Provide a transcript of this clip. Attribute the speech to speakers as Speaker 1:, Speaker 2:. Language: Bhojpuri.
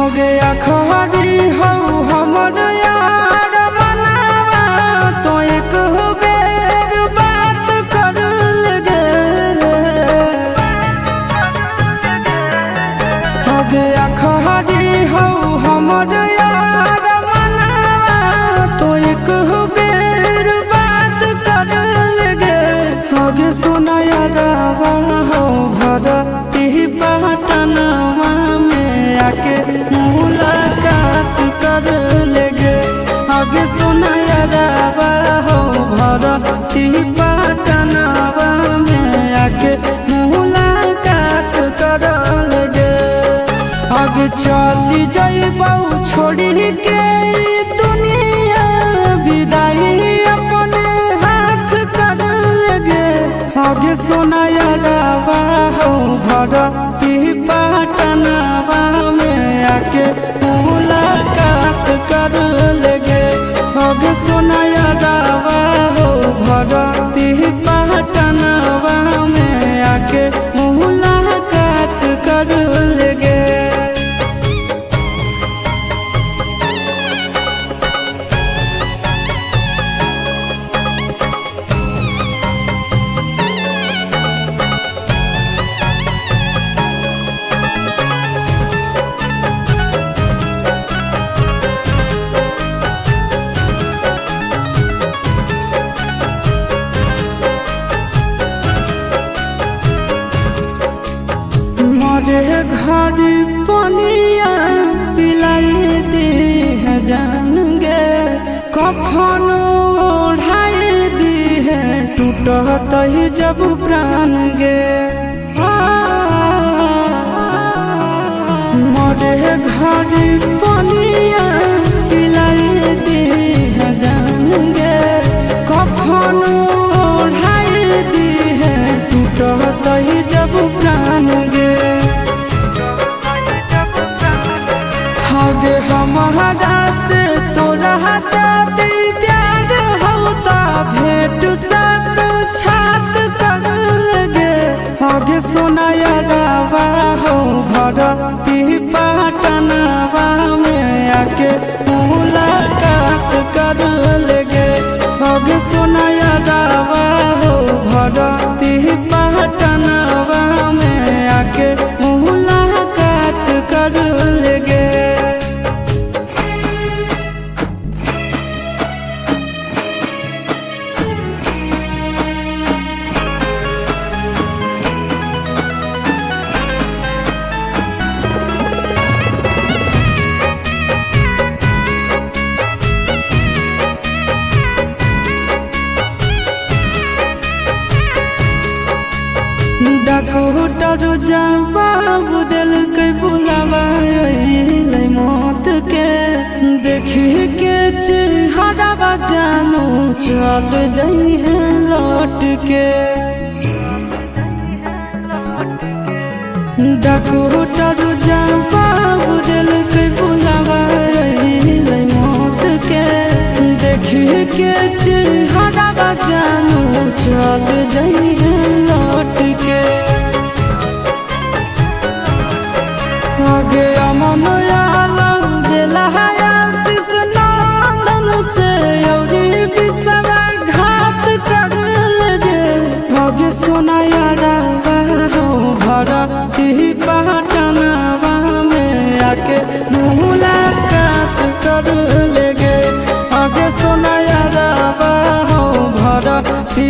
Speaker 1: हो गया खरी हो हमर यार मनावा तो एक बेर बात कर लगे हो गया खरी हो हमर यार मनावा तो एक बेर बात कर लगे हो गे सोना यारावा हो भरती पटनवा में आके मुलाकात कर लेगे आगे सोना यारावा हो भरती पटनवा में आके मुलाकात कर लेगे आगे चली जाइबौ छोड़ी के दुनिया विदाई अपने हाथ कर लेगे आगे सोना यारावा हो भरती पटनवा में आके मुलाकात कर लेगे आगे सोना यारावा हो भरती पटनवा में आके मुलाकात कर लेगे। मरे घर पनिया पिलाई दी है जान गे कफन ओढ़ाई दी है टूटत ही जब प्राण गे मरे घर पनिया पिलाई दी है जान गे कफन ओढ़ाई दी है टूटत ही जब प्राण गे आगे हमारा से तोरा जाती प्यार होता भेंट साक्षात कर लगे आगे सोना यारावा हो भरती पटनवा में आके मुलाकात कर लेगे आगे सोना यारावा हो भरती पटनवा में आके मुलाकात कर लेगे। डॉक्टर जवाब दिल के बुलावा मौत के देखी के चेहरा जानू चल जाई है लौट के डॉक्टर जवाब दिल के बुलावा मौत के देखी के चेहरा जानू चल जाई है लौट के आगे अमन आलम दिला आशीष नंदन से औरी विश्वासघात कर लगे आगे सोना यारावा हो भरती पटनवा में आके मुलाकात कर लेगे आगे सोना यारावा हो भरती